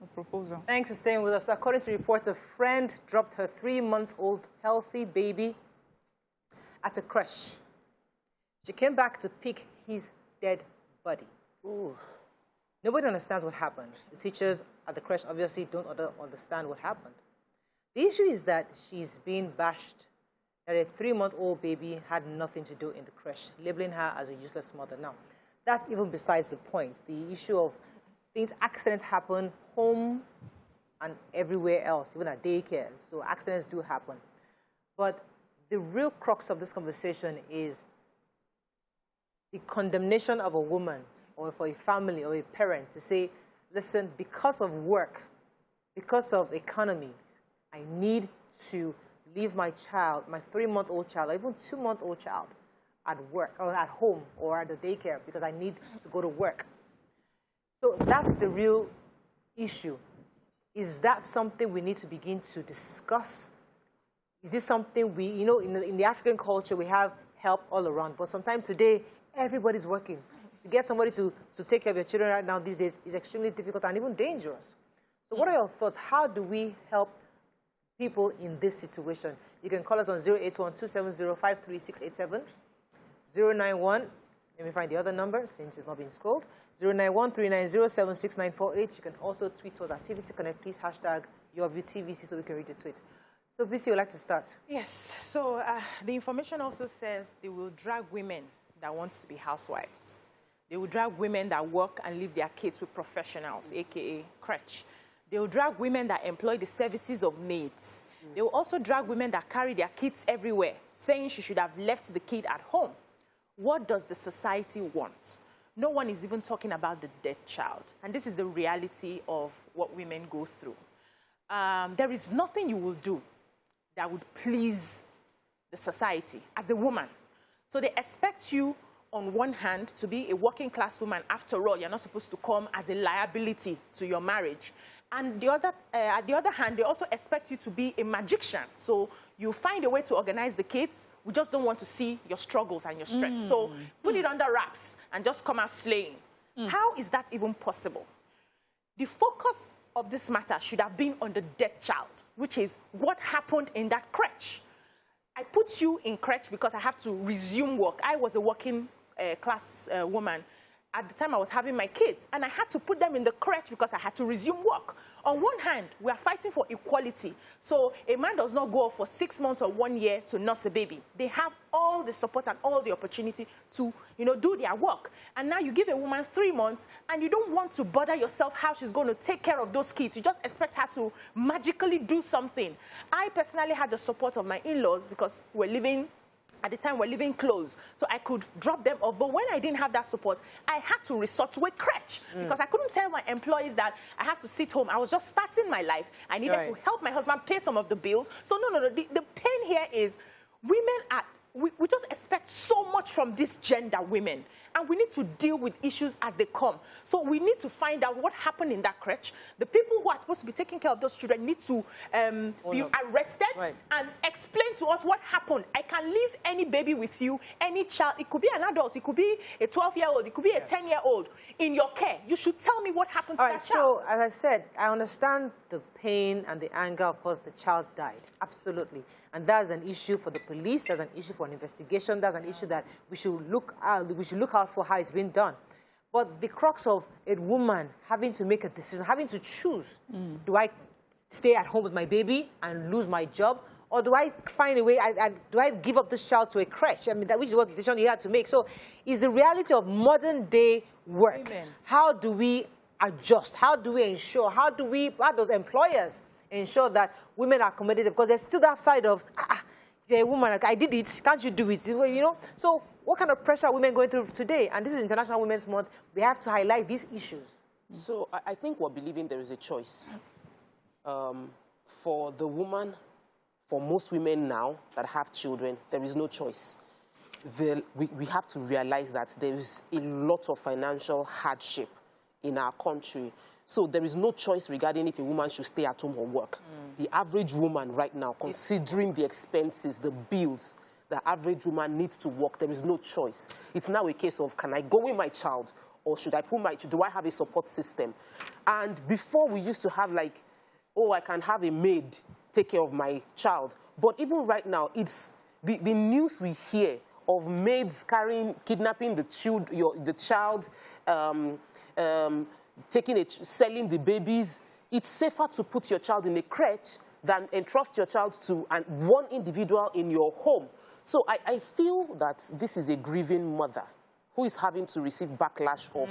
a proposal. Thanks for staying with us. According to reports, a friend dropped her 3-month-old healthy baby at a creche. She came back to pick his dead body. Ooh. Nobody understands what happened. The teachers at the creche obviously don't understand what happened. The issue is that she's being bashed, that a 3-month-old baby had nothing to do in the creche, labeling her as a useless mother. Now, that's even besides the point. The issue of accidents happen home and everywhere else, even at daycares. So accidents do happen. But the real crux of this conversation is the condemnation of a woman or for a family or a parent to say, listen, because of work, because of economy, I need to leave my child, my 3-month-old child, or even 2-month-old child at work or at home or at the daycare because I need to go to work. So that's the real issue. Is that something we need to begin to discuss? Is this something we, you know, in the African culture, we have help all around, but sometimes today, everybody's working. To get somebody to take care of your children right now these days is extremely difficult and even dangerous. So what are your thoughts? How do we help people in this situation? You can call us on 081-270-53687, 091, let me find the other number since it's not being scrolled, 091-390-76948. You can also tweet us at TVC Connect, please hashtag YourViewTVC so we can read the tweet. So, BC, would like to start. Yes. So the information also says they will drag women that want to be housewives. They will drag women that work and leave their kids with professionals, a.k.a. Creche. They will drag women that employ the services of maids. They will also drag women that carry their kids everywhere, saying she should have left the kid at home. What does the society want? No one is even talking about the dead child. And this is the reality of what women go through. There is nothing you will do that would please the society as a woman. So they expect you, on one hand, to be a working class woman. After all, you're not supposed to come as a liability to your marriage. And the other, at the other hand, they also expect you to be a magician. So you find a way to organize the kids. We just don't want to see your struggles and your stress. So put it under wraps and just come out slaying. How is that even possible? The focus of this matter should have been on the dead child, which is what happened in that creche. I put you in creche because I have to resume work. I was a working class woman. At the time, I was having my kids, and I had to put them in the creche because I had to resume work. On one hand, we are fighting for equality. So a man does not go for 6 months or 1 year to nurse a baby. They have all the support and all the opportunity to, do their work. And now you give a woman 3 months, and you don't want to bother yourself how she's going to take care of those kids. You just expect her to magically do something. I personally had the support of my in-laws because at the time, we're living close, so I could drop them off. But when I didn't have that support, I had to resort to a creche because I couldn't tell my employees that I have to sit home. I was just starting my life. I needed to help my husband pay some of the bills. So no. The pain here is women we just expect so much from these gender women, and we need to deal with issues as they come. So we need to find out what happened in that creche. The people who are supposed to be taking care of those children need to be arrested and explain to us what happened. I can leave any baby with you, any child. It could be an adult. It could be a 12-year-old. It could be a 10-year-old in your care. You should tell me what happened to that child. So, as I said, I understand the pain and the anger. Of course, the child died. Absolutely. And that's an issue for the police. That's an issue for an investigation. That's an issue that we should look out for how it's been done. But the crux of a woman having to make a decision, having to choose, do I stay at home with my baby and lose my job, or do I find a way, do I give up this child to a creche? I mean, which is what the decision you had to make. So it's the reality of modern day work. Amen. How do we adjust? How do we ensure? How does employers ensure that women are accommodated? Because there's still that side of, you're a woman, like, I did it, can't you do it? So what kind of pressure are women going through today? And this is International Women's Month. We have to highlight these issues. So I think we're believing there is a choice. For the woman, for most women now that have children, there is no choice. We have to realize that there is a lot of financial hardship in our country. So there is no choice regarding if a woman should stay at home or work. The average woman right now, considering the expenses, the bills, the average woman needs to work. There is no choice. It's now a case of, can I go with my child or do I have a support system? And before we used to have like, oh, I can have a maid take care of my child. But even right now, it's the news we hear of maids kidnapping the child, selling the babies. It's safer to put your child in a creche than entrust your child to one individual in your home. So I feel that this is a grieving mother who is having to receive backlash of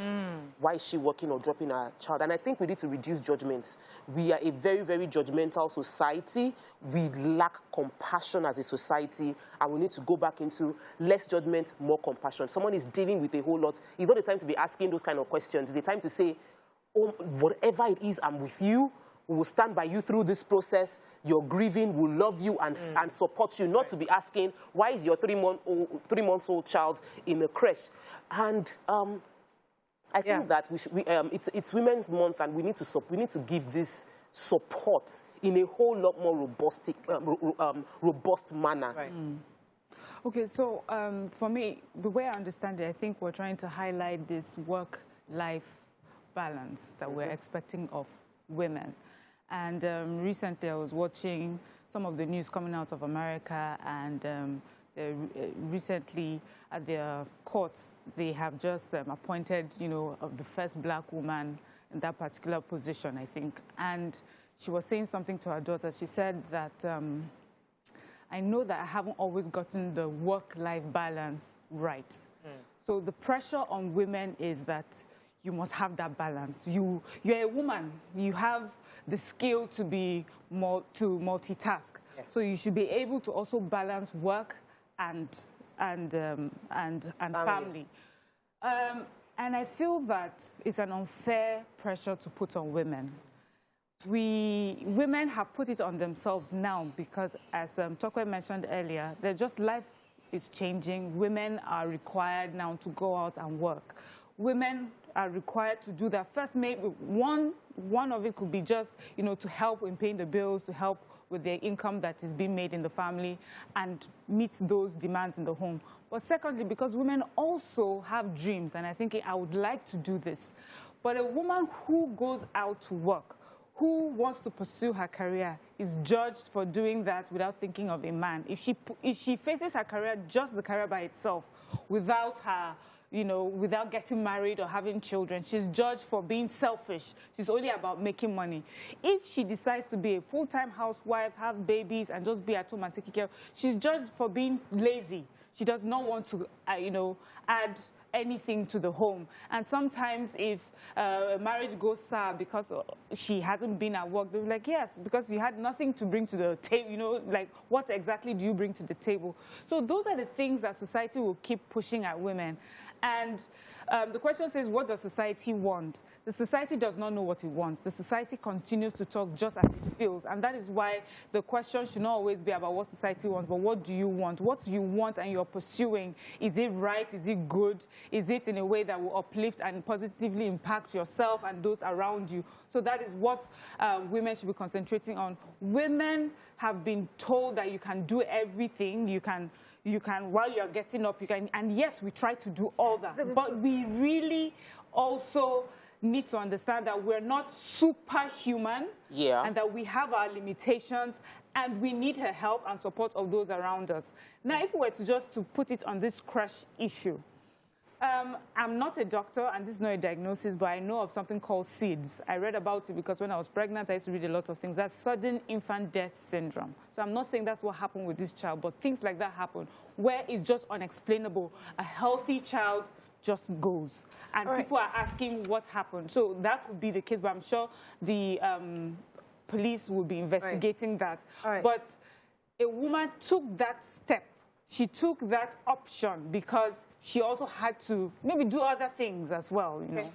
why is she working or dropping her child. And I think we need to reduce judgments. We are a very, very judgmental society. We lack compassion as a society, and we need to go back into less judgment, more compassion. Someone is dealing with a whole lot. It's not the time to be asking those kind of questions. It's the time to say, oh, whatever it is, I'm with you. We will stand by you through this process. You're grieving, we'll love you and support you, not to be asking, why is your three-month-old child in a creche? And I think that it's Women's Month, and we need to give this support in a whole lot more robust manner. Right. Okay, so for me, the way I understand it, I think we're trying to highlight this work-life balance that we're expecting of women. And recently I was watching some of the news coming out of America, and recently at their courts, they have just appointed, the first black woman in that particular position, I think. And she was saying something to her daughter. She said that, I know that I haven't always gotten the work-life balance right. So the pressure on women is that you must have that balance. You're a woman. You have the skill to multitask. Yes. So you should be able to also balance work and family. And I feel that it's an unfair pressure to put on women. Women have put it on themselves now because, as Tokwe mentioned earlier, life is changing. Women are required now to go out and work. Women are required to do that. First, maybe one of it could be just, to help in paying the bills, to help with the income that is being made in the family and meet those demands in the home. But secondly, because women also have dreams, and I think I would like to do this. But a woman who goes out to work, who wants to pursue her career, is judged for doing that without thinking of a man. If she faces her career, just the career by itself, without her, without getting married or having children, she's judged for being selfish. She's only about making money. If she decides to be a full-time housewife, have babies, and just be at home and take care, she's judged for being lazy. She does not want to, add anything to the home. And sometimes if a marriage goes sour because she hasn't been at work, they'll be like, yes, because you had nothing to bring to the table, like what exactly do you bring to the table? So those are the things that society will keep pushing at women. And the question says, what does society want? The society does not know what it wants. The society continues to talk just as it feels. And that is why the question should not always be about what society wants, but what do you want? What you want and you're pursuing, is it right? Is it good? Is it in a way that will uplift and positively impact yourself and those around you? So that is what women should be concentrating on. Women have been told that you can do everything. You can, while you're getting up, you can, and yes, we try to do all that. But we really also need to understand that we're not superhuman, and that we have our limitations, and we need her help and support of those around us. Now, if we were to put it on this creche issue, I'm not a doctor, and this is not a diagnosis, but I know of something called SIDS. I read about it because when I was pregnant, I used to read a lot of things. That's sudden infant death syndrome. So I'm not saying that's what happened with this child, but things like that happen, where it's just unexplainable. A healthy child just goes. And people are asking what happened. So that could be the case, but I'm sure the police will be investigating that. But a woman took that step. She took that option because she also had to maybe do other things as well, you know.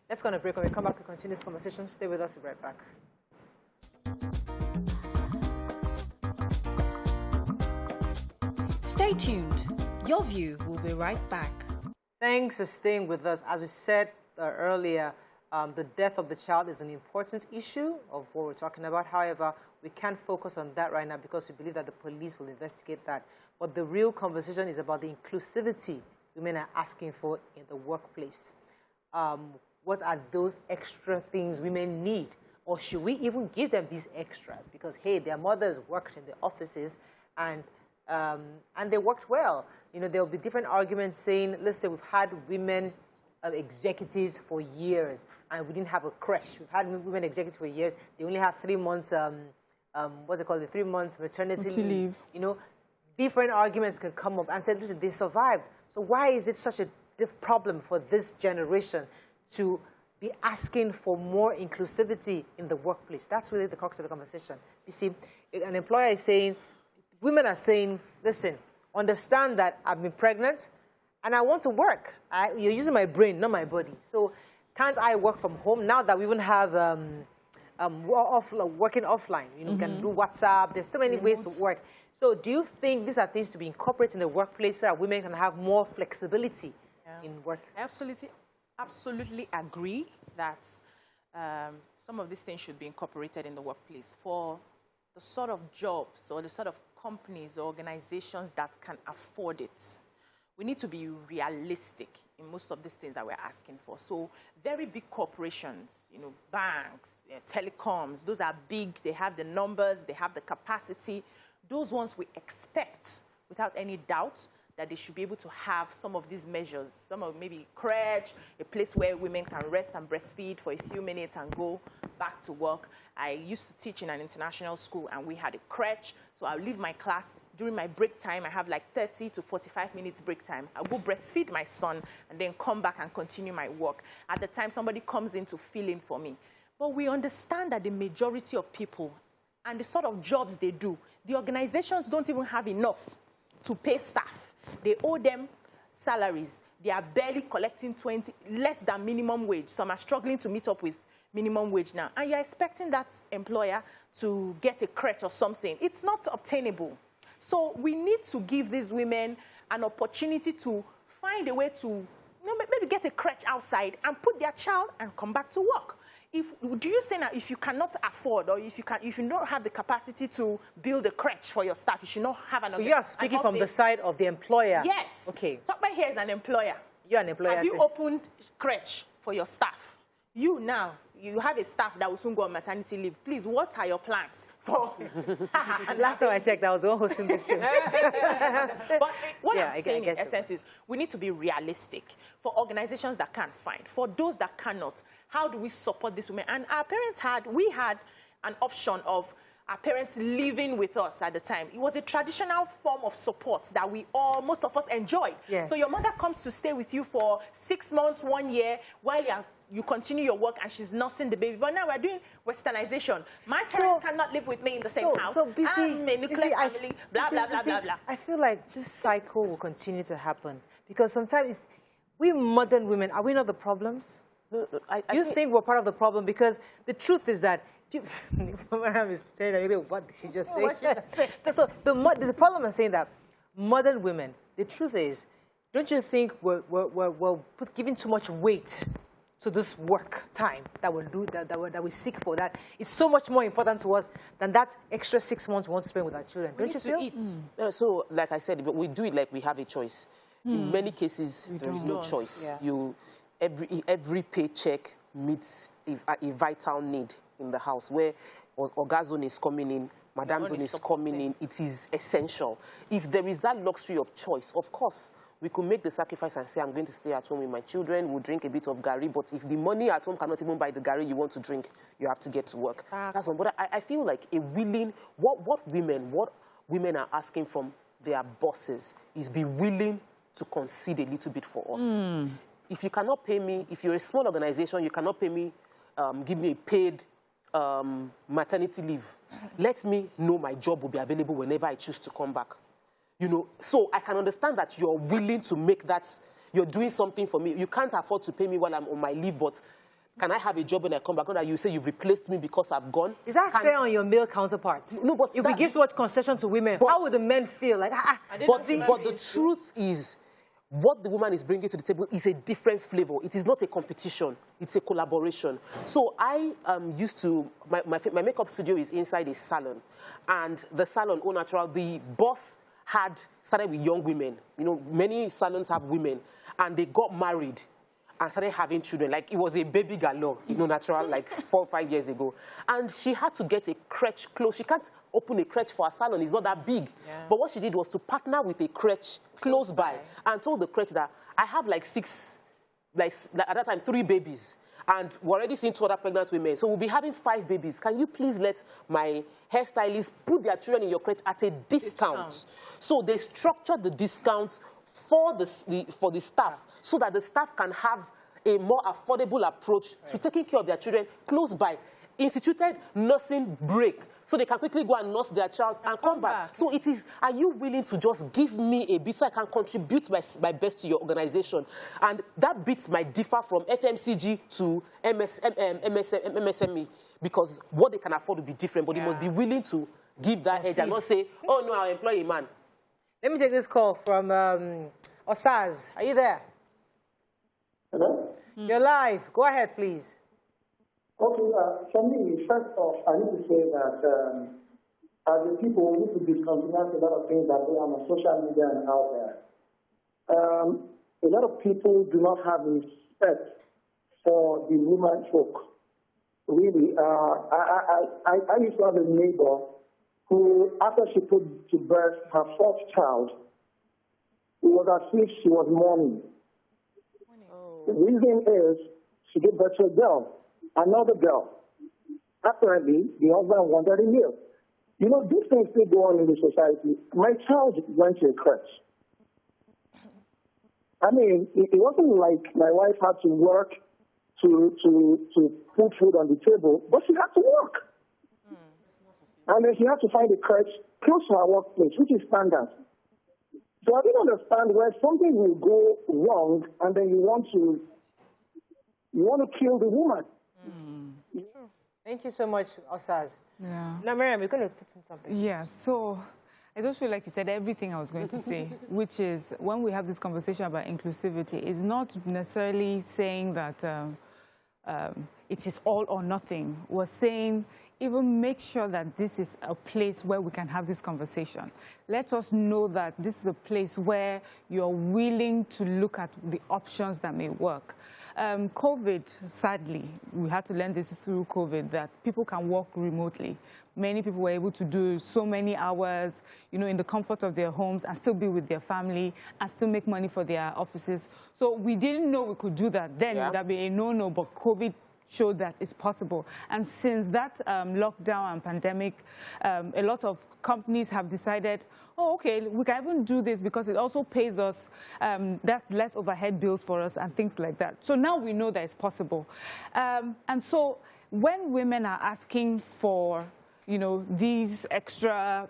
Let's go on a break. When we come back, we continue this conversation. Stay with us. We'll be right back. Stay tuned. Your View will be right back. Thanks for staying with us. As we said earlier, the death of the child is an important issue of what we're talking about. However, we can't focus on that right now because we believe that the police will investigate that. But the real conversation is about the inclusivity women are asking for in the workplace. what are those extra things women need? Or should we even give them these extras? Because, hey, their mothers worked in the offices and they worked well. You know, there'll be different arguments saying, listen, we've had women executives for years and we didn't have a creche. We've had women executives for years. They only have 3 months, what's it called, the 3 months maternity leave. You know, different arguments can come up and say, listen, they survived. So why is it such a problem for this generation to be asking for more inclusivity in the workplace? That's really the crux of the conversation. You see, an employer is saying, women are saying, listen, understand that I've been pregnant and I want to work. You're using my brain, not my body. So can't I work from home now that we even have working offline? You know, you can do WhatsApp. There's so many ways to work. So do you think these are things to be incorporated in the workplace so that women can have more flexibility in work? I absolutely agree that some of these things should be incorporated in the workplace for the sort of jobs or the sort of companies or organizations that can afford it. We need to be realistic in most of these things that we're asking for. So very big corporations, you know, banks, telecoms, those are big. They have the numbers, they have the capacity. Those ones we expect, without any doubt, that they should be able to have some of these measures, some of maybe creche, a place where women can rest and breastfeed for a few minutes and go back to work. I used to teach in an international school and we had a creche, so I'll leave my class. During my break time, I have like 30 to 45 minutes break time. I'll go breastfeed my son and then come back and continue my work. At the time, somebody comes in to fill in for me. But we understand that the majority of people and the sort of jobs they do, the organizations don't even have enough to pay staff. They owe them salaries. They are barely collecting less than minimum wage. Some are struggling to meet up with minimum wage now. And you're expecting that employer to get a creche or something. It's not obtainable. So we need to give these women an opportunity to find a way to, you know, maybe get a creche outside and put their child and come back to work. Do you say now if you cannot afford or if you don't have the capacity to build a creche for your staff, you should not have an... You are speaking from the side of the employer. Yes. Okay. Talk about here as an employer. You're an employer. Have you opened creche for your staff? You now, you have a staff that will soon go on maternity leave. Please, what are your plans for... Last time I checked, I was the one hosting this show. But what I'm saying in essence is we need to be realistic for organizations that can't find. For those that cannot, how do we support these women? And we had an option of our parents living with us at the time. It was a traditional form of support that most of us enjoyed. Yes. So your mother comes to stay with you for 6 months, 1 year, while you continue your work and she's nursing the baby. But now we're doing westernization. My parents cannot live with me in the same house. So busy, I'm a nuclear family, blah, blah, blah, blah. I feel like this cycle will continue to happen because sometimes we modern women, are we not the problems? You think we're part of the problem? Because the truth is that what did she just say? So the problem is saying that modern women, the truth is, don't you think we're giving too much weight to this work time that we seek for? That it's so much more important to us than that extra 6 months we want to spend with our children. Don't you feel? So, like I said, we do it like we have a choice. In many cases, there is no choice. Yeah. Every paycheck meets a vital need in the house where Oga zone is coming in, Madam zone is coming in. It is essential. If there is that luxury of choice, of course, we could make the sacrifice and say, I'm going to stay at home with my children, we'll drink a bit of gari, but if the money at home cannot even buy the gari you want to drink, you have to get to work. That's one. But I feel like what women are asking from their bosses is be willing to concede a little bit for us. If you cannot pay me, if you're a small organization, you cannot pay me, give me a paid maternity leave. Let me know my job will be available whenever I choose to come back. You know, so I can understand that you're willing to make that, you're doing something for me. You can't afford to pay me while I'm on my leave, but can I have a job when I come back? Not that you say you've replaced me because I've gone. Is that fair on your male counterparts? No, but if we give so much concession to women, how would the men feel? Like, but the truth is, what the woman is bringing to the table is a different flavor. It is not a competition. It's a collaboration. So I used to, my makeup studio is inside a salon. And the salon, Au Natural, the boss started with young women. You know, many salons have women. And they got married. and started having children. Like, it was a baby galore, you know, natural, like 4 or 5 years ago. And she had to get a creche close. She can't open a creche for a salon. It's not that big. Yeah. But what she did was to partner with a creche close by and told the creche that I have like 6, like at that time, 3 babies. And we're already seeing 2 other pregnant women. So we'll be having 5 babies. Can you please let my hairstylist put their children in your creche at a discount? So they structured the discount for the staff so that the staff can have a more affordable approach to taking care of their children close by. Instituted nursing break so they can quickly go and nurse their child and come back. So it is, are you willing to just give me a bit so I can contribute my best to your organization? And that bit might differ from FMCG to MSME because what they can afford will be different, but they must be willing to give that edge and not say, oh no, I'll employ a man. Let me take this call from Osaz. Are you there? Hello? You're live. Go ahead, please. Okay, for me, first off, I need to say that as a people, we need to discontinue a lot of things that go on social media and out there. A lot of people do not have respect for the woman folk. Really, I used to have a neighbor who, after she put to birth her 4th child, it was as if she was mourning. The reason is she gave birth to a girl. Another girl. Apparently, the husband wanted a meal. You know, these things still go on in the society. My child went to a creche. I mean, it wasn't like my wife had to work to put food on the table, but she had to work. And then she had to find a creche close to her workplace, which is standard. So I didn't understand where something will go wrong, and then you want to kill the woman. Thank you so much, Osaz. Yeah. Now, Miriam, you're going to put in something. Yeah, so I just feel like you said everything I was going to say, which is when we have this conversation about inclusivity, it's not necessarily saying that it is all or nothing. We're saying even make sure that this is a place where we can have this conversation. Let us know that this is a place where you're willing to look at the options that may work. COVID, sadly, we had to learn this through COVID, that people can work remotely. Many people were able to do so many hours, you know, in the comfort of their homes and still be with their family and still make money for their offices. So we didn't know we could do that then. It would have been a no-no, but COVID showed that it's possible. And since that lockdown and pandemic, a lot of companies have decided, oh, okay, we can even do this because it also pays us, that's less overhead bills for us and things like that. So now we know that it's possible. And so when women are asking for, you know, these extra,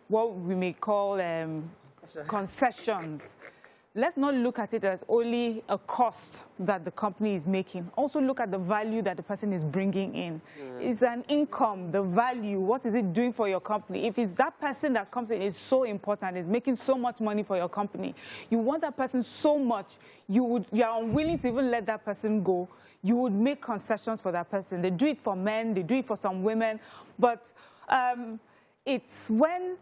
what we may call concessions, let's not look at it as only a cost that the company is making. Also look at the value that the person is bringing in. It's an income, the value, what is it doing for your company? If it's that person that comes in is so important, is making so much money for your company, you want that person so much, you are unwilling to even let that person go. You would make concessions for that person. They do it for men, they do it for some women, but it's when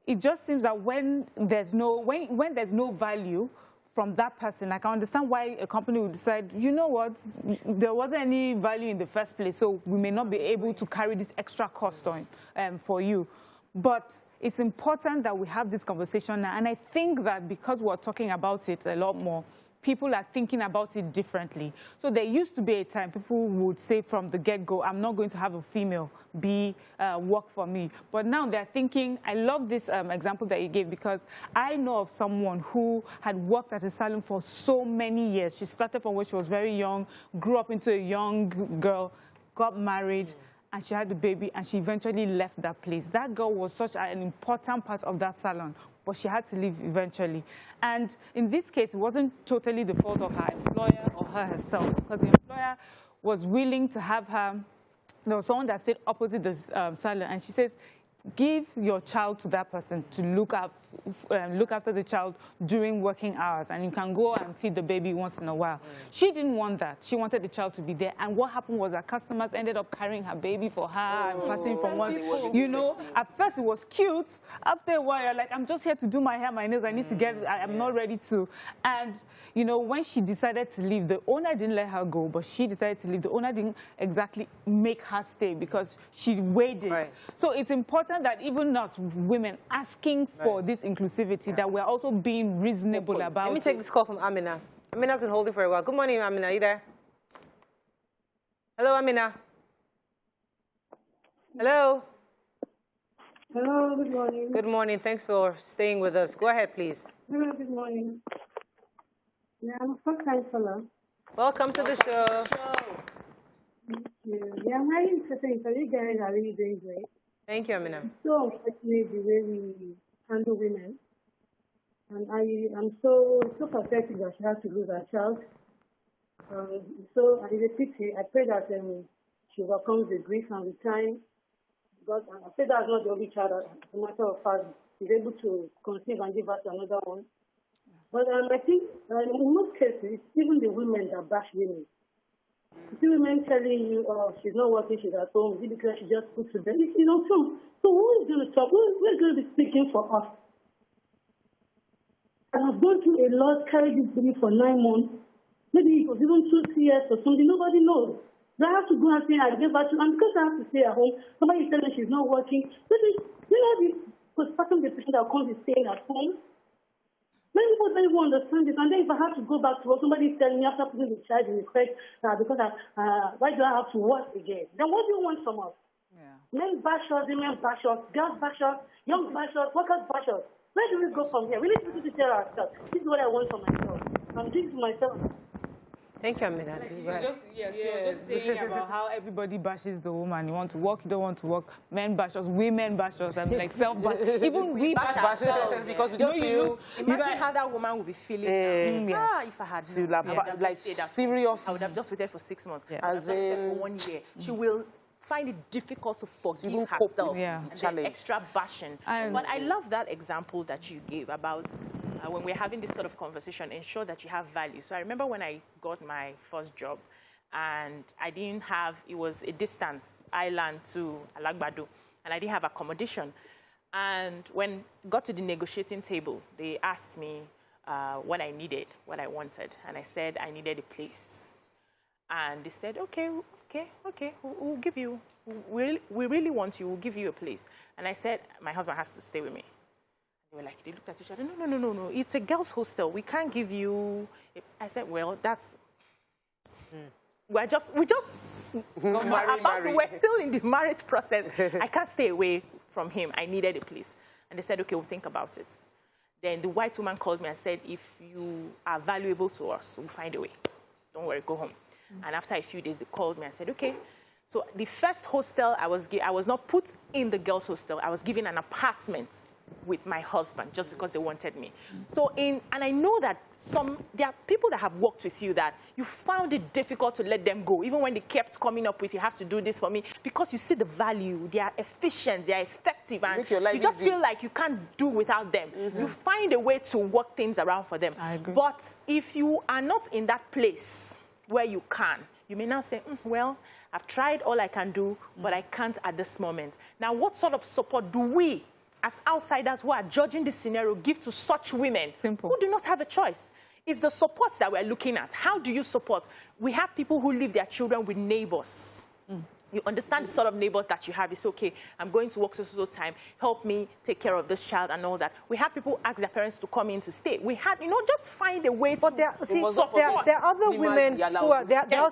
it just seems that when there's no value from that person, I can understand why a company would decide, you know what, there wasn't any value in the first place, so we may not be able to carry this extra cost on for you. But it's important that we have this conversation now, and I think that because we're talking about it a lot more, people are thinking about it differently. So there used to be a time people would say from the get-go, I'm not going to have a female work for me. But now they're thinking, I love this example that you gave because I know of someone who had worked at a salon for so many years. She started from when she was very young, grew up into a young girl, got married, and she had a baby, and she eventually left that place. That girl was such an important part of that salon, but she had to leave eventually. And in this case, it wasn't totally the fault of her employer or her herself, because the employer was willing to have her. There was someone that stayed opposite the salon, and she says, give your child to that person to look after the child during working hours, and you can go and feed the baby once in a while. She didn't want that. She wanted the child to be there. And what happened was that customers ended up carrying her baby for her and passing from one. You know, at first it was cute. After a while, you're like, I'm just here to do my hair, my nails. I need to get. I'm not ready to. And you know, when she decided to leave, the owner didn't let her go, but she decided to leave. The owner didn't exactly make her stay because she waited. Right. So it's important that even us women asking for this inclusivity, that we're also being reasonable about it. Let me take this call from Amina. Amina's been holding for a while. Good morning, Amina. Are you there? Hello, Amina. Hello. Hello, good morning. Good morning. Thanks for staying with us. Go ahead, please. Hello, good morning. Yeah, I'm a first-time caller. Welcome to the show. Thank you. Yeah, I'm very interested. So you guys are really doing great. Thank you, Amina. It's so unfortunate the way we handle women. And I'm so pathetic that she has to lose her child. So it's a pity. I pray that she overcomes the grief and with time. But I pray that's not the only child. As a matter of fact, she's able to conceive and give birth to another one. But I think in most cases, it's even the women that bash women. You see women telling you, oh, she's not working, she's at home, because she just puts to bed. It's not true. So who is going to talk? Who's going to be speaking for us? And I've gone through a lot, carried this baby for 9 months. Maybe it was even 2 years or something. Nobody knows. But I have to go and say, I gave birth to, and because I have to stay at home, somebody is telling me she's not working. Maybe, you know, the postpartum depression that comes with staying at home. Many people don't even understand this. And then if I have to go back to work, somebody is telling me after putting the child in the crèche, because why do I have to work again? Then what do you want from us? Yeah. Men bash us, women bash us, girls bash us, young bash us, workers bash us. Where do we go from here? We need to tell ourselves, this is what I want for myself. I'm doing it for myself. Thank you, Amina. Just saying about how everybody bashes the woman. You want to work, you don't want to work. Men bash us, women bash us, and like self-bash. Even we bash ourselves because we just feel. Imagine how that woman would be feeling. If I had known, like serious. I would have just waited for 6 months. Yeah. I would have just waited for 1 year. She will find it difficult to forgive herself and then extra bashing. But I love that example that you gave about when we're having this sort of conversation, ensure that you have value. So I remember when I got my first job, and I didn't have, it was a distance, island to Alagbado, and I didn't have accommodation. And when I got to the negotiating table, they asked me what I needed, what I wanted. And I said I needed a place. And they said, okay, we'll give you, we really want you, we'll give you a place. And I said, my husband has to stay with me. They were like, they looked at each other, no, it's a girls' hostel. We can't give you, I said, well, that's, we're still in the marriage process. I can't stay away from him. I needed a place. And they said, okay, we'll think about it. Then the white woman called me and said, if you are valuable to us, we'll find a way. Don't worry, go home. And after a few days, they called me and said, okay. So the first hostel I was not put in the girls' hostel. I was given an apartment with my husband just because they wanted me. So and I know that there are people that have worked with you that you found it difficult to let them go, even when they kept coming up with, you have to do this for me, because you see the value, they are efficient, they are effective, and you just feel like you can't do without them. You find a way to work things around for them. I agree. But if you are not in that place where you can, you may now say, well, I've tried all I can do, but I can't at this moment. Now, what sort of support do we, as outsiders who are judging this scenario, give to such women who do not have a choice? It's the support that we're looking at. How do you support? We have people who leave their children with neighbors. You understand the sort of neighbors that you have. It's okay, I'm going to work so time. Help me take care of this child and all that. We have people ask their parents to come in to stay. We had, just find a way to there are other women who are, there are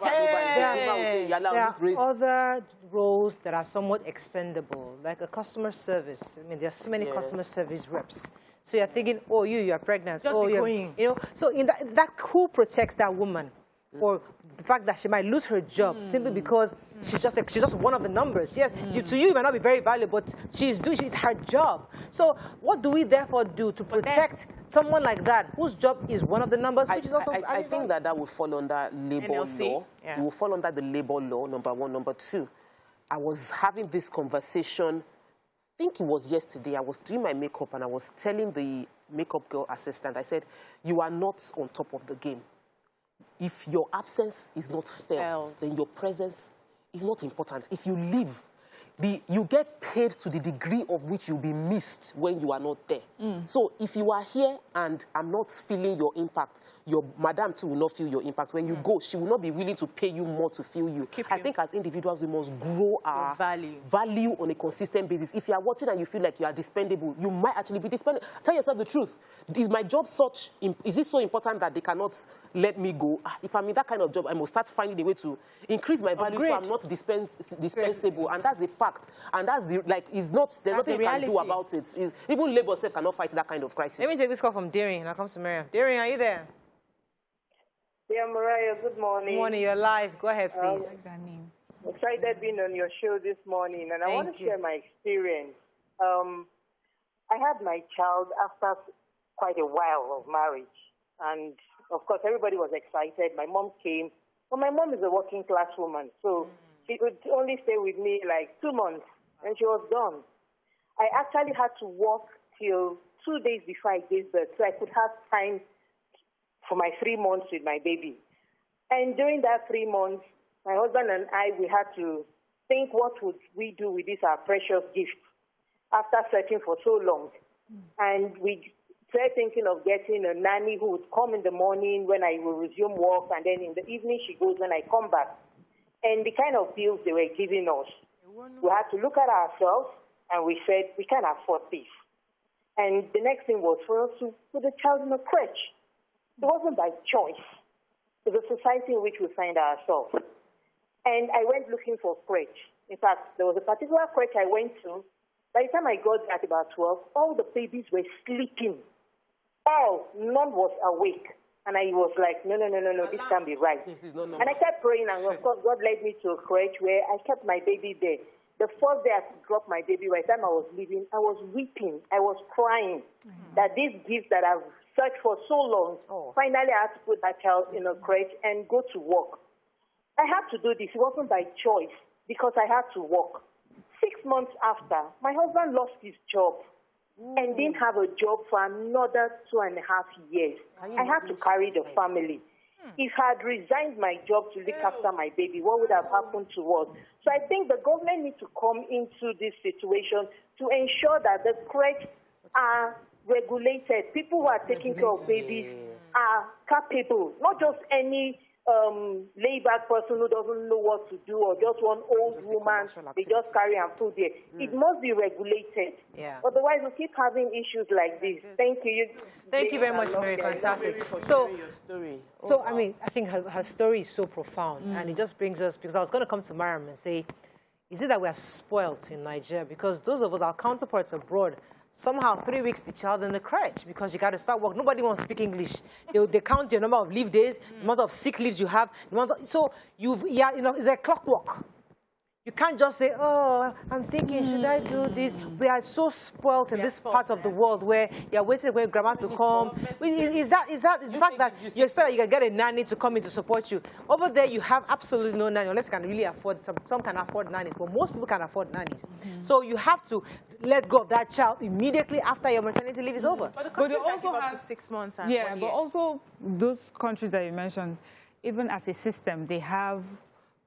other roles that are somewhat expendable, like a customer service. I mean, there are so many customer service reps. So you're thinking, oh, you are pregnant. Just be going. So in that who protects that woman? For the fact that she might lose her job simply because she's just one of the numbers. Yes, to you it might not be very valuable, but it's her job. So what do we therefore do to protect someone like that, whose job is one of the numbers, which is also I think that will fall under labor law. Yeah. It will fall under the labor law, number one. Number two, I was having this conversation think it was yesterday, I was doing my makeup and I was telling the makeup girl assistant, I said, you are not on top of the game. If your absence is not felt, then your presence is not important. If you leave, you get paid to the degree of which you'll be missed when you are not there. So if you are here and I'm not feeling your impact, your madam too will not feel your impact. When you go, she will not be willing to pay you more to feel you. I think as individuals, we must grow our value on a consistent basis. If you are watching and you feel like you are dispendable, you might actually be dispendable. Tell yourself the truth. Is my job is it so important that they cannot let me go? If I'm in that kind of job, I must start finding a way to increase my value so I'm not dispensable. And that's the fact. And that's the, like, it's not, there's nothing you can do about it. Even Labour self cannot fight that kind of crisis. Let me take this call from Darian. Now comes to Miriam. Darian, are you there? Yeah, Mariah, good morning. Good morning, you're live. Go ahead, please. Excited being on your show this morning, and I want to share my experience. I had my child after quite a while of marriage, and of course, everybody was excited. My mom came, but my mom is a working class woman, so she could only stay with me like 2 months, and she was gone. I actually had to work till 2 days before I gave birth, so I could have time for my 3 months with my baby. And during that 3 months, my husband and I, we had to think, what would we do with this, our precious gift, after searching for so long. And we started thinking of getting a nanny who would come in the morning when I will resume work, and then in the evening she goes when I come back. And the kind of bills they were giving us, we had to look at ourselves, and we said, we can't afford this. And the next thing was for us to put the child in a creche. It wasn't by choice. It's a society in which we find ourselves. And I went looking for creche. In fact, there was a particular creche I went to. By the time I got there at about 12, all the babies were sleeping. None was awake. And I was like, no, this can't be right. And I kept praying, and of course, God led me to a creche where I kept my baby there. The first day I dropped my baby, by the time I was leaving, I was weeping. I was crying that this gift that I've searched for so long, finally I had to put that child in a creche and go to work. I had to do this. It wasn't by choice because I had to work. 6 months after, my husband lost his job and didn't have a job for another 2.5 years. I had to carry the family. If I had resigned my job to look after my baby, what would have happened to us? So I think the government needs to come into this situation to ensure that the creches are regulated. People who are taking care of babies are capable, not just any laid-back person who doesn't know what to do, or just one old woman they just carry and put there. It must be regulated. Otherwise, we'll keep having issues like this. Thank you. Thank you very much, Mary. Fantastic. So I mean, I think her story is so profound, and it just brings us, because I was going to come to Mariam and say, is it that we are spoilt in Nigeria? Because those of us, our counterparts abroad, somehow 3 weeks the child in the creche because you got to start work. Nobody wants to speak English. They count your number of leave days, the amount of sick leaves you have. So it's a clockwork. You can't just say, oh, I'm thinking, should I do this? We are so spoilt in this part of the world where you're waiting for grandma to come. Is that the fact that you expect that you can get a nanny to come in to support you? Over there, you have absolutely no nanny, unless you can really afford, some can afford nannies, but most people can afford nannies. So you have to let go of that child immediately after your maternity leave is over. But the countries that give up to 6 months and 1 year. But also those countries that you mentioned, even as a system, they have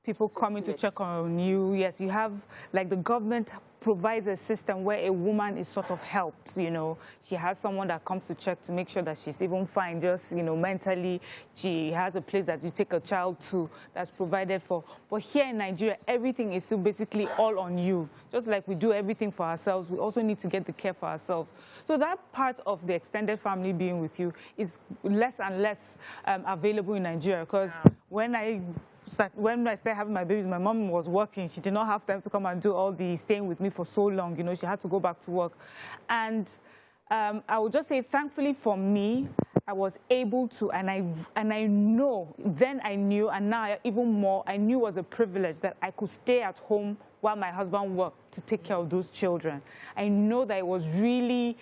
people coming to check on you. Yes, you have, like, the government provides a system where a woman is sort of helped, you know. She has someone that comes to check to make sure that she's even fine, just, you know, mentally. She has a place that you take a child to that's provided for. But here in Nigeria, everything is still basically all on you. Just like we do everything for ourselves, we also need to get the care for ourselves. So that part of the extended family being with you is less and less available in Nigeria, because when I started having my babies, my mom was working. She did not have time to come and do all the staying with me for so long. You know, she had to go back to work. And I would just say, thankfully for me, I was able to, and I know, then I knew, and now even more, I knew it was a privilege that I could stay at home while my husband worked to take care of those children. I know that it was really,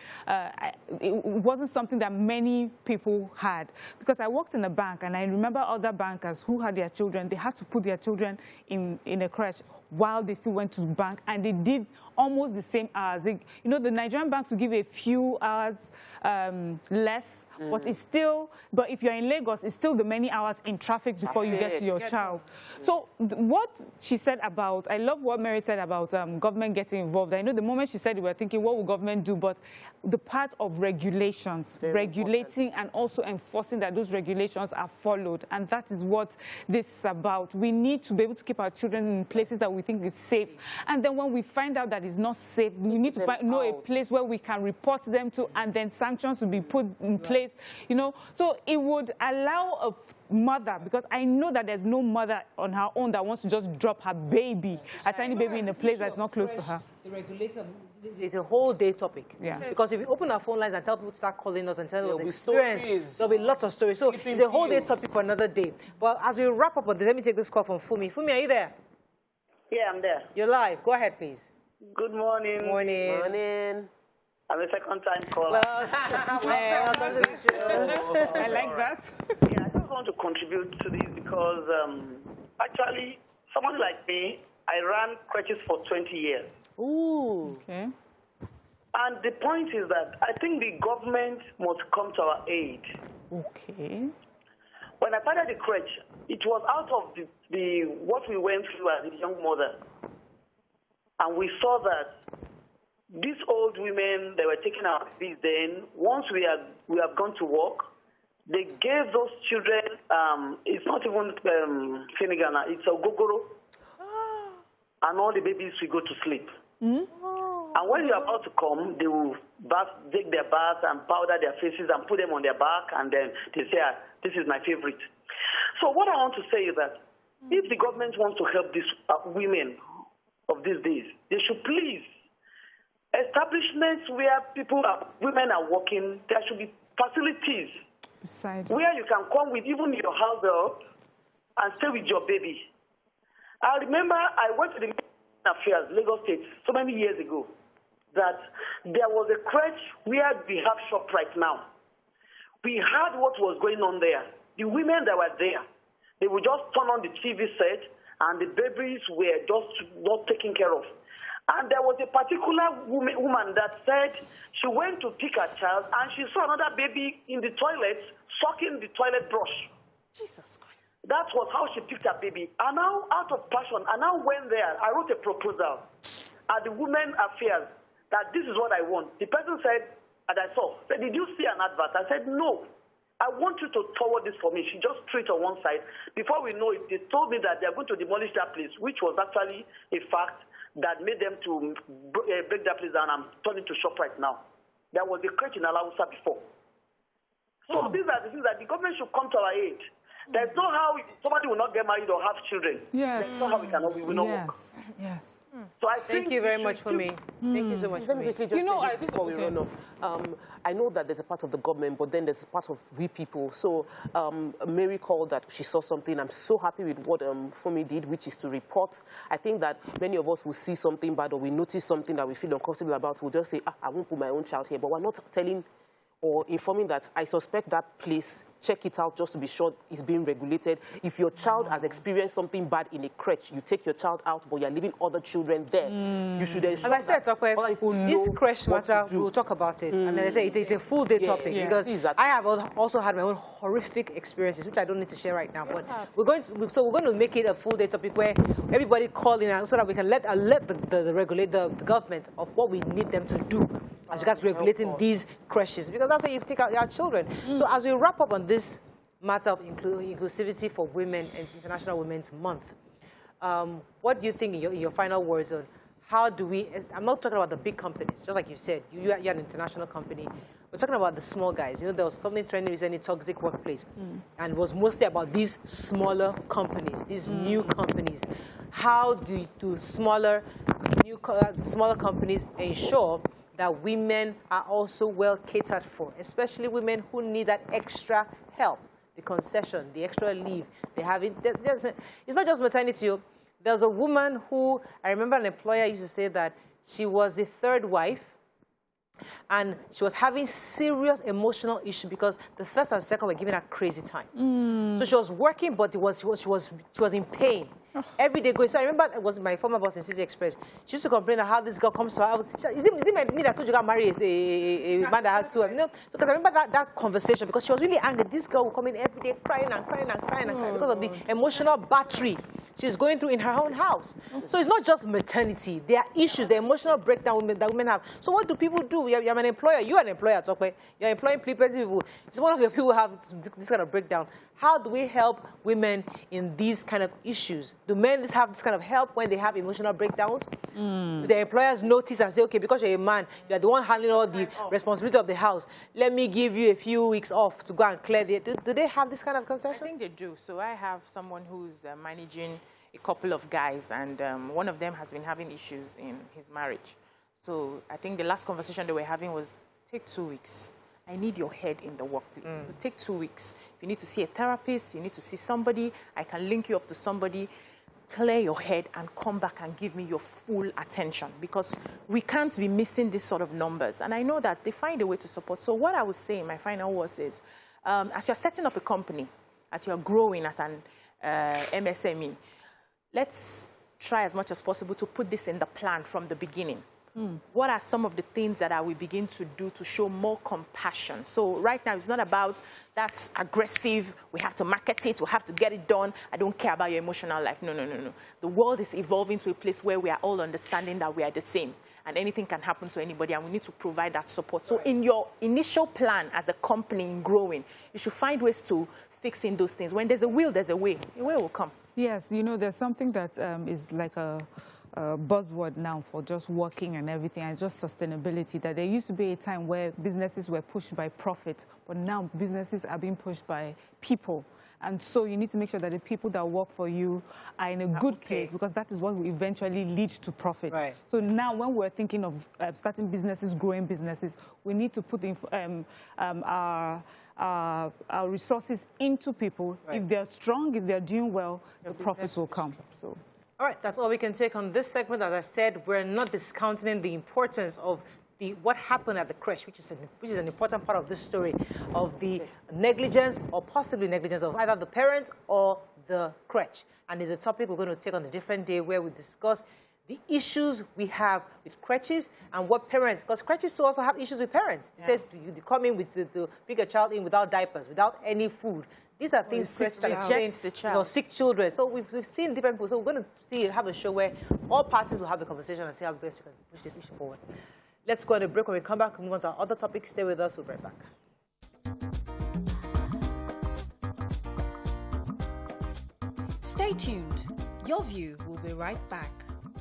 it wasn't something that many people had. Because I worked in a bank, and I remember other bankers who had their children, they had to put their children in a creche while they still went to the bank, and they did almost the same hours. They, you know, the Nigerian banks will give a few hours less, but it's still, but if you're in Lagos, it's still the many hours in traffic before you get to your child. So what she said about, I love what Mary said about government getting involved. I know the moment she said it, we were thinking, what will government do? But the part of regulations, regulating and also enforcing that those regulations are followed. And that is what this is about. We need to be able to keep our children in places that we think is safe. And then when we find out that it's not safe, we need to know a place where we can report them to, and then sanctions will be put in place, you know. So it would allow a mother, because I know that there's no mother on her own that wants to just drop her baby, a tiny baby, in a place that's not close to her. The regulation is a whole day topic. Yeah. Because if we open our phone lines and tell people to start calling us and tell us the experience, there'll be lots of stories. So it's a whole day topic for another day. But as we wrap up on this, let me take this call from Fumi. Fumi, are you there? Yeah, I'm there. You're live. Go ahead, please. Good morning. Morning. Morning. I'm a second-time caller. Welcome to the show. I like that. Yeah, I just want to contribute to this because actually, someone like me, I ran creches for 20 years. Ooh. Okay. And the point is that I think the government must come to our aid. Okay. When I started the creche, it was out of what we went through as a young mother. And we saw that these old women, they were taking our babies then. Once we have gone to work, they gave those children, it's not even Finigana, it's a gogoro. And all the babies will go to sleep. And when you're about to come, they will take their bath and powder their faces and put them on their back, and then they say, this is my favorite. So what I want to say is that if the government wants to help these women of these days, they should please establishments where women are working, there should be facilities where you can come with even your house help and stay with your baby. I remember I went to the Ministry of Affairs, Lagos State, so many years ago, that there was a creche where we have shop right now. We heard what was going on there. The women that were there, they would just turn on the TV set and the babies were just not taken care of. And there was a particular woman that said she went to pick her child and she saw another baby in the toilet sucking the toilet brush. Jesus Christ. That was how she picked her baby. And now, out of passion, I now went there. I wrote a proposal at the Women Affairs that this is what I want. The person said, and I said, did you see an advert? I said, no. I want you to forward this for me. She just threw it on one side. Before we know it, they told me that they're going to demolish that place, which was actually a fact that made them to break that place down and turn it to shop right now. There was a creche in Alausa before. So these are the things that the government should come to our aid. There's no how somebody will not get married or have children. Yes. There's no how we will not work. Yes. So I Thank you very much for me. Thank you so much for Let me me. quickly just say this before we run off. I know that there's a part of the government, but then there's a part of we people. So Mary called that she saw something. I'm so happy with what Fumi did, which is to report. I think that many of us will see something bad or we notice something that we feel uncomfortable about. We'll just say, I won't put my own child here. But we're not telling or informing that I suspect that place, check it out just to be sure it's being regulated. If your child has experienced something bad in a creche, you take your child out, but you're leaving other children there. You should ensure As I said, this creche matter, we'll talk about it. And I say it's a full day topic because I have also had my own horrific experiences, which I don't need to share right now. But we're going to make it a full day topic where everybody call in so that we can let the government of what we need them to do as regards regulating these creches, because that's where you take out your children. So as we wrap up on this matter of inclusivity for women and International Women's Month, what do you think in your final words on how do we, I'm not talking about the big companies, just like you said, you're an international company. We're talking about the small guys. You know, there was something trending recently, toxic workplace, and it was mostly about these smaller companies, these new companies. How do smaller companies ensure that women are also well catered for, especially women who need that extra help, the concession, the extra leave they have? It's not just maternity. There's a woman who, I remember an employer used to say that she was the third wife And she was having serious emotional issue because the first and second were giving her crazy time. So she was working, but she was in pain. Every day going. So I remember it was my former boss in City Express. She used to complain about how this girl comes to her house. Is it me that told you got married a man that has two? No, because I remember that conversation because she was really angry. This girl would come in every day crying and crying and crying and crying because of the emotional battery she's going through in her own house. So it's not just maternity. There are issues, the emotional breakdown that women have. So what do people do? You're an employer. You're an employer, Tokwe. You're employing people. It's one of your people who have this kind of breakdown. How do we help women in these kind of issues? Do men have this kind of help when they have emotional breakdowns? Do the employers notice and say, okay, because you're a man, you're the one handling all the responsibility of the house, let me give you a few weeks off to go and clear the... Do they have this kind of concession? I think they do. So I have someone who's managing a couple of guys, and one of them has been having issues in his marriage. So I think the last conversation they were having was, take 2 weeks. I need your head in the workplace. So take 2 weeks. If you need to see a therapist, you need to see somebody, I can link you up to somebody. Clear your head and come back and give me your full attention, because we can't be missing these sort of numbers. And I know that they find a way to support. So what I would say in my final words is, as you're setting up a company, as you're growing as an MSME, let's try as much as possible to put this in the plan from the beginning. What are some of the things that we begin to do to show more compassion? So right now, it's not about that's aggressive, we have to market it, we have to get it done, I don't care about your emotional life. No, no, no, no. The world is evolving to a place where we are all understanding that we are the same, and anything can happen to anybody, and we need to provide that support. So in your initial plan as a company in growing, you should find ways to fix in those things. When there's a will, there's a way. A way will come. Yes, you know, there's something that is like a buzzword now for just working and everything, and just sustainability, that there used to be a time where businesses were pushed by profit, but now businesses are being pushed by people. And so you need to make sure that the people that work for you are in a good place, because that is what will eventually lead to profit. Right. So now when we're thinking of starting businesses, growing businesses, we need to put our resources into people. Right. If they're strong, if they're doing well, the profits will come. So. All right, that's all we can take on this segment. As I said, we're not discounting the importance of what happened at the creche, which is an important part of this story, of the negligence or possibly negligence of either the parents or the creche. And it's a topic we're going to take on a different day, where we discuss the issues we have with creches and what parents, because creches too also have issues with parents. They say you come in to bring a child in without diapers, without any food. These are things creches that reject the child. Sick children. So we've seen different people. So we're going to have a show where all parties will have the conversation and see how best we can push this issue forward. Let's go on a break. When we come back, we'll move on to our other topics. Stay with us. We'll be right back. Stay tuned. Your View will be right back.